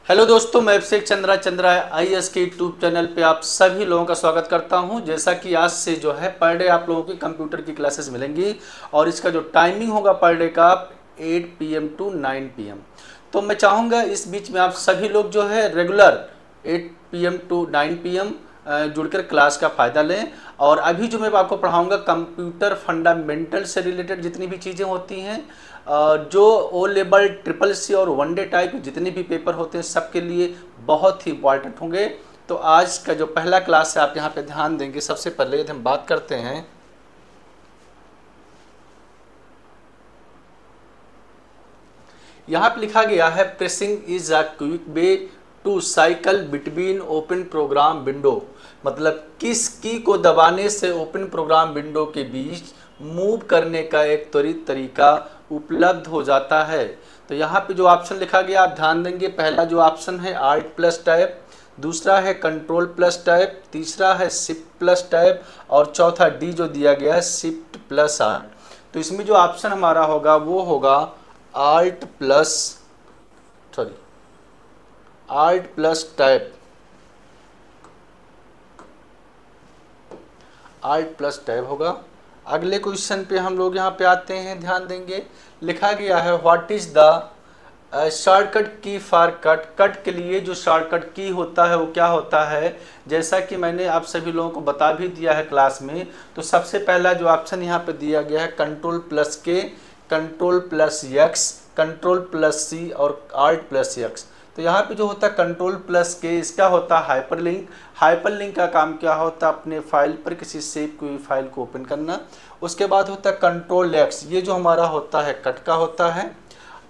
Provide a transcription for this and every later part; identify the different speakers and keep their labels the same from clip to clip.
Speaker 1: Hello दोस्तों, मैं अभिषेक Chandra IAS के यूट्यूब चैनल पे आप सभी लोगों का स्वागत करता हूं। जैसा कि आज से जो है पर डे आप लोगों की कंप्यूटर की क्लासेस मिलेंगी और इसका जो टाइमिंग होगा पर डे का 8 PM टू 9 PM। तो मैं चाहूँगा इस बीच में आप सभी लोग जो है रेगुलर 8 PM टू 9 PM जुड़कर क्लास का फ़ायदा लें। और अभी जो मैं आपको पढ़ाऊँगा कंप्यूटर फंडामेंटल से रिलेटेड जितनी भी चीज़ें होती हैं, जो ओ लेवल, ट्रिपल सी और वनडे टाइप जितने भी पेपर होते हैं सबके लिए बहुत ही इम्पॉर्टेंट होंगे। तो आज का जो पहला क्लास है आप यहाँ पे ध्यान देंगे। सबसे पहले यदि हम बात करते हैं यहाँ पे लिखा गया है pressing is a quick way to cycle between open program window. मतलब किस की को दबाने से ओपन प्रोग्राम विंडो के बीच मूव करने का एक त्वरित तरीका उपलब्ध हो जाता है। तो यहाँ पे जो ऑप्शन लिखा गया आप ध्यान देंगे। पहला जो ऑप्शन है आल्ट प्लस टैब, दूसरा है कंट्रोल प्लस टैब, तीसरा है शिफ्ट प्लस टैब और चौथा डी जो दिया गया है शिफ्ट प्लस आर। तो इसमें जो ऑप्शन हमारा होगा वो होगा alt plus tab, alt plus tab होगा। अगले क्वेश्चन पे हम लोग यहाँ पे आते हैं, ध्यान देंगे। लिखा गया है what is the shortcut key for cut. Cut के लिए जो शॉर्टकट की होता है वो क्या होता है, जैसा कि मैंने आप सभी लोगों को बता भी दिया है क्लास में। तो सबसे पहला जो ऑप्शन यहाँ पे दिया गया है control plus K, control plus X, control plus C और आल्ट प्लस एक्स। तो यहाँ पे जो होता है कंट्रोल प्लस के, इसका होता है हाइपरलिंक। हाइपरलिंक का काम क्या होता है, अपने फाइल पर किसी सेव की हुई फाइल को ओपन करना। उसके बाद होता है कंट्रोल एक्स, ये जो हमारा होता है कट का होता है।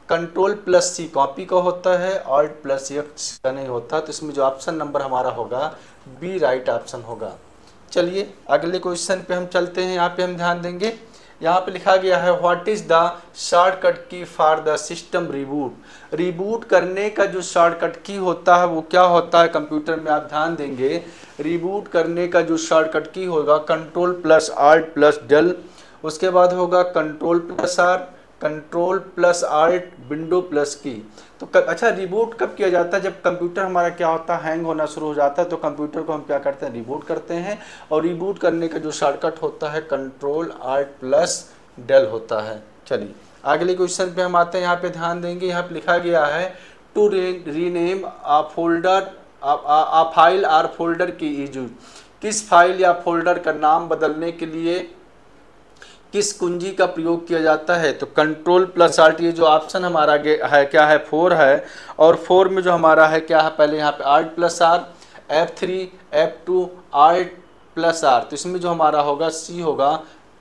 Speaker 1: कंट्रोल प्लस सी कॉपी का होता है, आल्ट प्लस एक्स का नहीं होता। तो इसमें जो ऑप्शन नंबर हमारा होगा बी राइट ऑप्शन होगा। चलिए अगले क्वेश्चन पे हम चलते हैं। यहाँ पे हम ध्यान देंगे, यहाँ पे लिखा गया है what is the shortcut key for the system reboot. Reboot करने का जो शॉर्टकट की होता है वो क्या होता है कंप्यूटर में, आप ध्यान देंगे। रिबूट करने का जो शॉर्टकट की होगा control plus alt plus del, उसके बाद होगा control plus R, control plus alt window plus key. तो अच्छा, रिबूट कब किया जाता है, जब कंप्यूटर हमारा क्या होता है हैंग होना शुरू हो जाता है। तो कंप्यूटर को हम क्या करते हैं, रिबूट करते हैं। और रिबूट करने का जो शॉर्टकट होता है कंट्रोल आल्ट प्लस डेल होता है। चलिए अगले क्वेश्चन पे हम आते हैं। यहाँ पे ध्यान देंगे, यहाँ पे लिखा गया है to rename a folder a file or folder key is use. किस फाइल या फोल्डर का नाम बदलने के लिए किस कुंजी का प्रयोग किया जाता है। तो कंट्रोल प्लस आल्ट, ये जो ऑप्शन हमारा है क्या है 4 है। और 4 में जो हमारा है क्या है, पहले यहाँ पे alt plus R, F3 F2 alt plus R. तो इसमें जो हमारा होगा सी होगा,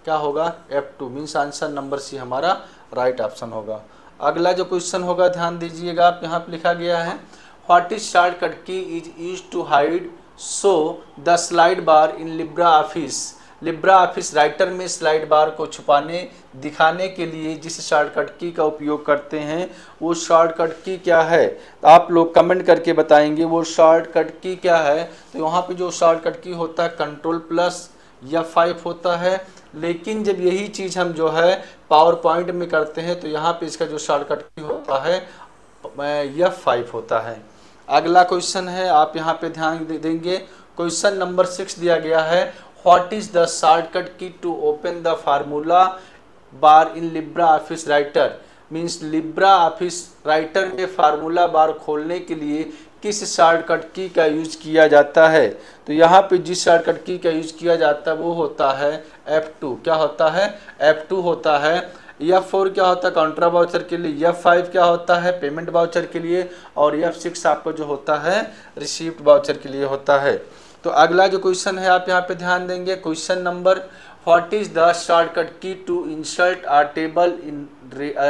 Speaker 1: क्या होगा F2, means answer number C हमारा राइट ऑप्शन होगा। अगला जो क्वेश्चन होगा ध्यान दीजिएगा आप, यहाँ पे लिखा गया है what is shortcut key is used to hide show the slide bar in Libra Office. Libre office Writer में स्लाइड बार को छुपाने दिखाने के लिए जिस शॉर्टकट की का उपयोग करते हैं वो शॉर्टकट की क्या है। तो आप लोग कमेंट करके बताएंगे वो शॉर्टकट की क्या है। तो वहाँ पे जो शॉर्टकट की होता है कंट्रोल प्लस F5 होता है। लेकिन जब यही चीज़ हम जो है पावर पॉइंट में करते हैं तो यहाँ पे इसका जो शॉर्टकट की होता है F5 होता है। अगला क्वेश्चन है, आप यहाँ पे ध्यान देंगे। क्वेश्चन नंबर 6 दिया गया है what is the shortcut key to open the formula bar in Libra office Writer. Means Libre office Writer में फार्मूला बार खोलने के लिए किस शॉर्टकट की का यूज किया जाता है। तो यहाँ पे जिस शॉर्टकट की का यूज किया जाता है वो होता है F2। क्या होता है, F2 होता है। F4 क्या होता है काउंटर वाउचर के लिए, F5 क्या होता है पेमेंट वाउचर के लिए और F6 आपको जो होता है रिसीप्ट वाउचर के लिए होता है। तो अगला जो क्वेश्चन है आप यहाँ पे ध्यान देंगे। Question number what is the shortcut key to insert a table in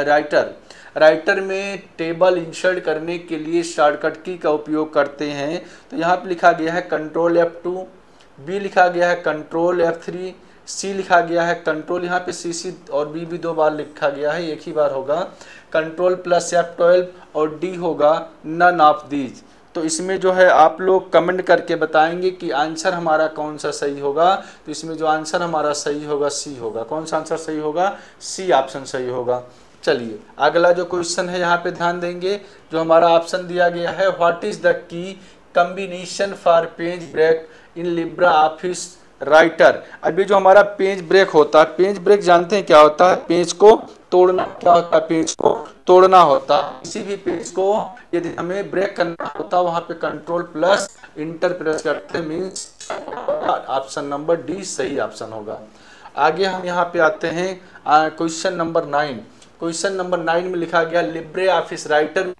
Speaker 1: Writer. Writer में टेबल इंसर्ट करने के लिए शॉर्टकट की का उपयोग करते हैं। तो यहाँ पे लिखा गया है कंट्रोल F2, बी लिखा गया है कंट्रोल F3, सी लिखा गया है कंट्रोल, यहाँ पे सी और बी भी 2 बार लिखा गया है, एक ही बार होगा कंट्रोल प्लस F12 और डी होगा नन ऑफ दीज। तो इसमें जो है आप लोग कमेंट करके बताएंगे कि आंसर हमारा कौन सा सही होगा। तो इसमें जो आंसर हमारा सही होगा सी होगा। कौन सा आंसर सही होगा, सी ऑप्शन सही होगा। चलिए अगला जो क्वेश्चन है यहाँ पे ध्यान देंगे, जो हमारा ऑप्शन दिया गया है, what is the key combination for page break in Libra office Writer. अभी जो हमारा पेज ब्रेक होता है, पेज ब्रेक जानते हैं क्या होता है, पेज को तोड़ना, क्या होता है, पेज को तोड़ना होता है। किसी भी पेज को यदि हमें ब्रेक करना होता है वहां पे कंट्रोल प्लस इंटर प्रेस करते हैं, मीन्स ऑप्शन नंबर डी सही ऑप्शन होगा। आगे हम यहाँ पे आते हैं क्वेश्चन नंबर 9। क्वेश्चन नंबर 9 में लिखा गया लिब्रे ऑफिस राइटर में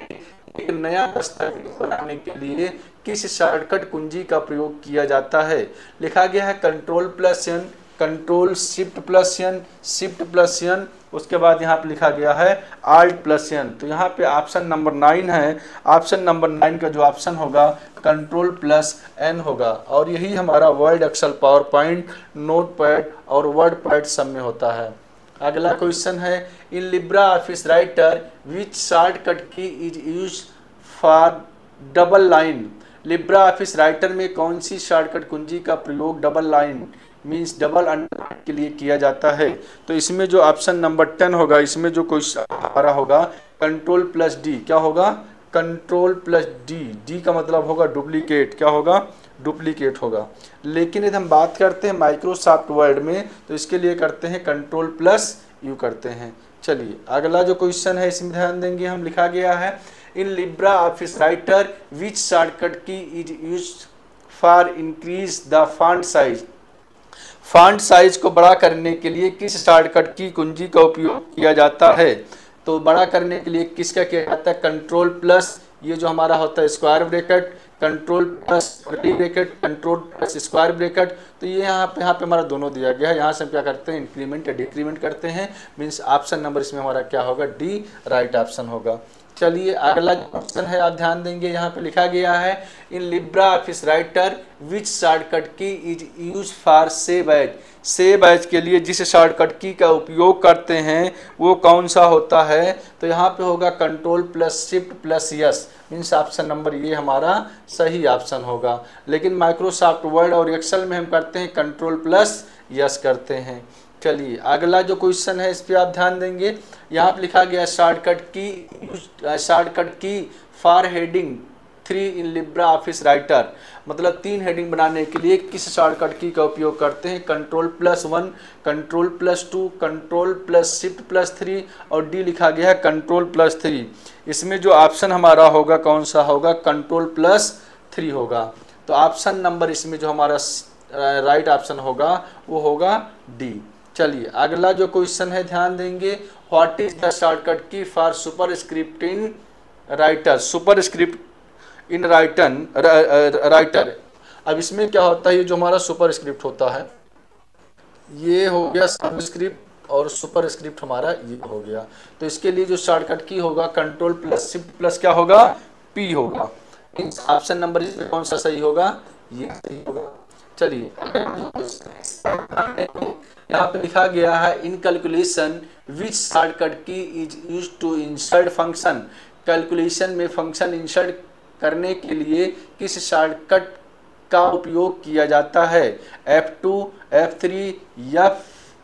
Speaker 1: एक नया दस्तावेज बनाने के लिए किस शॉर्टकट कुंजी का प्रयोग किया जाता है। लिखा गया है control plus N, control shift plus N, shift plus N, उसके बाद यहाँ पे लिखा गया है आल्ट प्लस एन। तो यहाँ पे ऑप्शन नंबर 9 है, ऑप्शन नंबर 9 का जो ऑप्शन होगा कंट्रोल प्लस एन होगा। और यही हमारा Word Excel, PowerPoint, Notepad और वर्ड पैड सब में होता है। अगला क्वेश्चन है in Libra office Writer which shortcut key is use for double line. Libra office Writer में कौन सी शॉर्टकट कुंजी का प्रयोग double line means double underline के लिए किया जाता है। तो इसमें जो ऑप्शन नंबर 10 होगा, इसमें जो क्वेश्चन हमारा होगा कंट्रोल प्लस डी, क्या होगा, कंट्रोल प्लस डी, डी का मतलब होगा डुप्लीकेट, क्या होगा, डुप्लीकेट होगा। लेकिन यदि हम बात करते हैं माइक्रोसॉफ्ट वर्ड में तो इसके लिए करते हैं कंट्रोल प्लस यू करते हैं। चलिए अगला जो क्वेश्चन है इसमें ध्यान देंगे, हम लिखा गया है in Libra office Writer which shortcut key is used for increase the font size. Font size को बड़ा करने के लिए किस शॉर्टकट की कुंजी का उपयोग किया जाता है। तो बड़ा करने के लिए किसका किया जाता है, कंट्रोल प्लस, ये जो हमारा होता है square bracket, control plus curly bracket, control plus square bracket. तो ये यहाँ पे हमारा दोनों दिया गया है। यहाँ से हम क्या करते हैं, इंक्रीमेंट या डिक्रीमेंट करते हैं, मीन्स ऑप्शन नंबर इसमें हमारा क्या होगा, डी राइट ऑप्शन होगा। चलिए अगला क्वेश्चन है, आप ध्यान देंगे, यहाँ पे लिखा गया है in Libra office Writer which shortcut key is use for save as. Save as के लिए जिस शॉर्टकट की का उपयोग करते हैं वो कौन सा होता है। तो यहाँ पे होगा control plus shift plus yes, means option number ये हमारा सही ऑप्शन होगा। लेकिन माइक्रोसॉफ्ट वर्ड और एक्सेल में हम करते हैं कंट्रोल प्लस यस करते हैं। चलिए अगला जो क्वेश्चन है इस पर आप ध्यान देंगे, यहाँ पे लिखा गया shortcut key for heading 3 in Libra office writer. मतलब 3 हेडिंग बनाने के लिए किस शॉर्टकट की का उपयोग करते हैं, control plus 1, control plus 2, control plus shift plus 3 और डी लिखा गया है कंट्रोल प्लस 3। इसमें जो ऑप्शन हमारा होगा कौन सा होगा, कंट्रोल प्लस 3 होगा। तो ऑप्शन नंबर इसमें जो हमारा राइट ऑप्शन होगा वो होगा डी। चलिए अगला जो क्वेश्चन है ध्यान देंगे, what is the shortcut key for superscript in writer. Superscript in writer, अब इसमें क्या होता है, ये जो हमारा सुपरस्क्रिप्ट होता है ये हो गया सबस्क्रिप्ट और सुपरस्क्रिप्ट हमारा ये हो गया। तो इसके लिए जो शॉर्टकट की होगा कंट्रोल प्लस शिफ्ट प्लस क्या होगा, पी होगा। ऑप्शन नंबर इसमें कौन सा सही होगा, ये सही होगा। चलिए यहाँ पे लिखा गया है in calculation which shortcut key is use to insert function. Calculation में फंक्शन इंसर्ट करने के लिए किस शॉर्टकट का उपयोग किया जाता है, F2, F3 या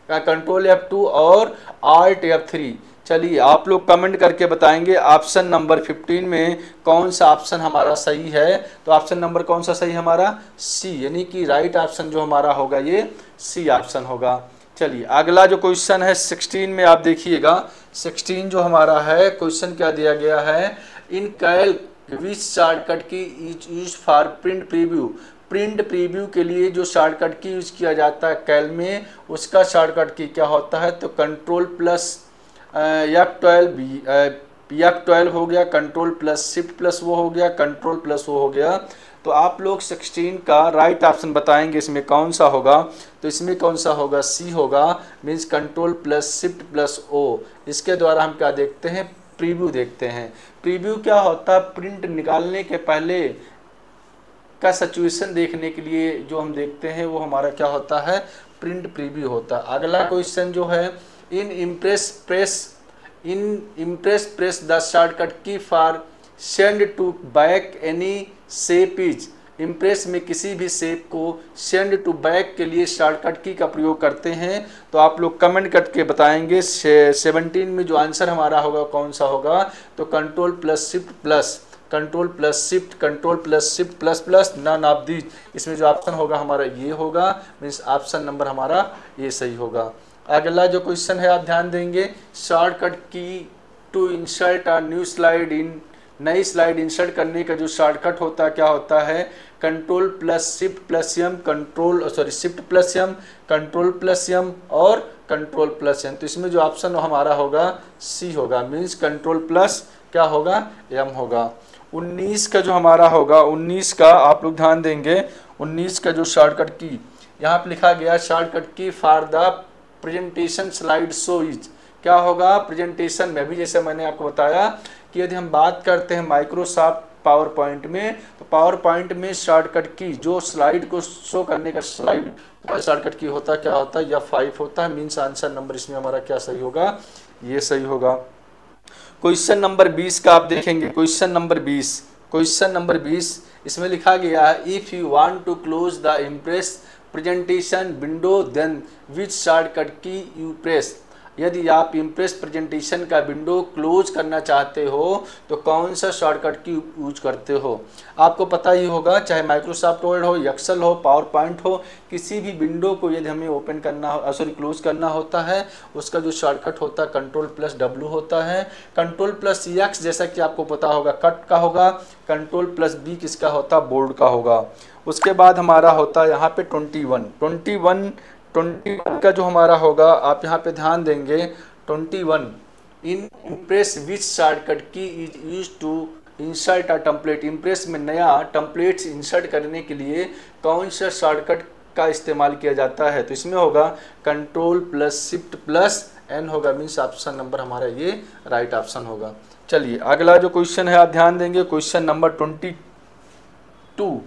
Speaker 1: कंट्रोल F2 और Alt F3। चलिए आप लोग कमेंट करके बताएंगे ऑप्शन नंबर 15 में कौन सा ऑप्शन हमारा सही है। तो ऑप्शन नंबर कौन सा सही हमारा, सी, यानी कि राइट ऑप्शन जो हमारा होगा ये सी ऑप्शन होगा। चलिए अगला जो क्वेश्चन है 16 में आप देखिएगा, 16 जो हमारा है क्वेश्चन क्या दिया गया है, इन कैल्क विच शॉर्टकट की use for print preview. Print preview के लिए जो शॉर्टकट की यूज किया जाता है कैल में, उसका शॉर्टकट की क्या होता है, तो कंट्रोल प्लस F12 हो गया, कंट्रोल प्लस शिफ्ट प्लस वो हो गया, कंट्रोल प्लस वो हो गया। तो आप लोग 16 का राइट ऑप्शन बताएंगे इसमें कौन सा होगा। तो इसमें कौन सा होगा, सी होगा, means control plus shift plus O. इसके द्वारा हम क्या देखते हैं, प्रीव्यू देखते हैं। प्रीव्यू क्या होता है, प्रिंट निकालने के पहले का सिचुएशन देखने के लिए जो हम देखते हैं वो हमारा क्या होता है, प्रिंट प्रीव्यू होता है। अगला क्वेश्चन जो है in Impress press the shortcut key for send to back any shape is. Impress में किसी भी शेप को सेंड टू बैक के लिए शॉर्टकट की का प्रयोग करते हैं, तो आप लोग कमेंट करके बताएंगे 17 में जो आंसर हमारा होगा कौन सा होगा। तो control plus shift plus, control plus shift, control plus shift plus plus, none of these, इसमें जो ऑप्शन होगा हमारा ये होगा, मीन्स ऑप्शन नंबर हमारा ये सही होगा। अगला जो क्वेश्चन है आप ध्यान देंगे, shortcut key to insert a new slide in, नई स्लाइड इंसर्ट करने का जो शॉर्टकट होता है क्या होता है, control plus shift plus M, control shift plus M, control plus M और कंट्रोल प्लस एम। तो इसमें जो ऑप्शन हमारा होगा सी होगा, मीन्स कंट्रोल प्लस क्या होगा, एम होगा। 19 का जो हमारा होगा, 19 का आप लोग ध्यान देंगे, 19 का जो शॉर्टकट की यहाँ पे लिखा गया, shortcut key for the presentation slide show is, क्या होगा प्रेजेंटेशन में। अभी जैसे मैंने आपको बताया कि यदि हम बात करते हैं माइक्रोसॉफ्ट पावर पॉइंट में, तो पावर पॉइंट में शॉर्टकट की जो स्लाइड को शो करने का स्लाइड शॉर्टकट की होता क्या होता है, या 5 होता है, मीन्स आंसर नंबर इसमें हमारा क्या सही होगा, ये सही होगा। क्वेश्चन नंबर 20 का आप देखेंगे, क्वेश्चन नंबर 20 इसमें लिखा गया है, if you want to close the Impress presentation window then which shortcut key you press. यदि आप इम्प्रेस प्रेजेंटेशन का विंडो क्लोज करना चाहते हो तो कौन सा शॉर्टकट की यूज करते हो। आपको पता ही होगा, चाहे माइक्रोसॉफ्ट वर्ड हो, एक्सेल हो, पावर पॉइंट हो, किसी भी विंडो को यदि हमें ओपन करना हो, क्लोज करना होता है, उसका जो शॉर्टकट होता है कंट्रोल प्लस W होता है। कंट्रोल प्लस X जैसा कि आपको पता होगा कट का होगा, कंट्रोल प्लस B किसका होता है, बोल्ड का होगा। उसके बाद हमारा होता है यहाँ पे 21 का जो हमारा होगा, आप यहाँ पे ध्यान देंगे, 21 in Impress which shortcut key is use to insert a template. Impress में नया टेम्पलेट्स इंसर्ट करने के लिए कौन सा शॉर्टकट का इस्तेमाल किया जाता है। तो इसमें होगा control plus shift plus N होगा, मीन्स ऑप्शन नंबर हमारा ये राइट ऑप्शन होगा। चलिए अगला जो क्वेश्चन है आप ध्यान देंगे, क्वेश्चन नंबर 22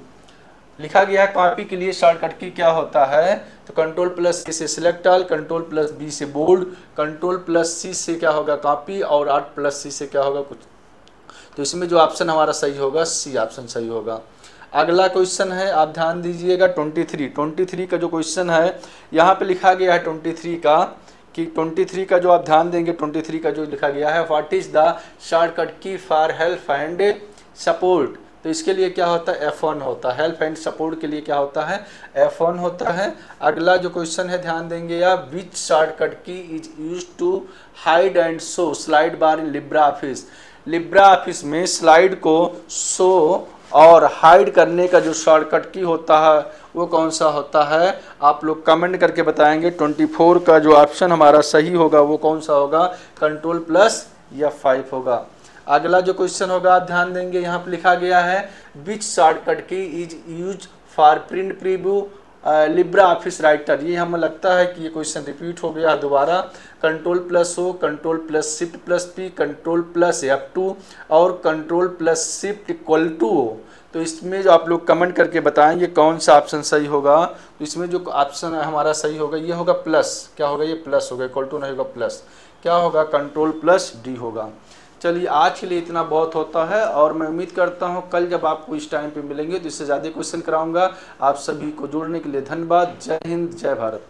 Speaker 1: लिखा गया है, कॉपी के लिए शॉर्टकट की क्या होता है। तो कंट्रोल प्लस A से select all, control plus B से बोल्ड, कंट्रोल प्लस C से क्या होगा कॉपी, और आर्ट प्लस C से क्या होगा कुछ। तो इसमें जो ऑप्शन हमारा सही होगा C ऑप्शन सही होगा। अगला क्वेश्चन है आप ध्यान दीजिएगा 23 का जो क्वेश्चन है यहाँ पे लिखा गया है 23 का, कि 23 का जो आप ध्यान देंगे, 23 का जो लिखा गया है, what is the shortcut key for help and support. तो इसके लिए क्या होता है, F1 होता है। हेल्प एंड सपोर्ट के लिए क्या होता है, F1 होता है। अगला जो क्वेश्चन है ध्यान देंगे आप, which shortcut key is use to hide and show slide bar in Libra Office. Libre Office में स्लाइड को शो और हाइड करने का जो शॉर्टकट की होता है वो कौन सा होता है, आप लोग कमेंट करके बताएंगे। 24 का जो ऑप्शन हमारा सही होगा वो कौन सा होगा, कंट्रोल प्लस F5 होगा। अगला जो क्वेश्चन होगा आप ध्यान देंगे, यहाँ पे लिखा गया है, विच shortcut key is use for print preview Libra office writer. ये हमें लगता है कि ये क्वेश्चन रिपीट हो गया दोबारा। Control plus O, control plus shift plus P, control plus F2 और control plus shift equal to O। तो इसमें जो आप लोग कमेंट करके बताएंगे कौन सा ऑप्शन सही होगा। तो इसमें जो ऑप्शन हमारा सही होगा ये होगा प्लस, क्या होगा, ये प्लस होगा, इक्वल टू नहीं होगा प्लस, क्या होगा, कंट्रोल प्लस D होगा। चलिए आज के लिए इतना बहुत होता है, और मैं उम्मीद करता हूं कल जब आपको इस टाइम पे मिलेंगे तो इससे ज़्यादा क्वेश्चन कराऊंगा। आप सभी को जुड़ने के लिए धन्यवाद। जय हिंद, जय भारत।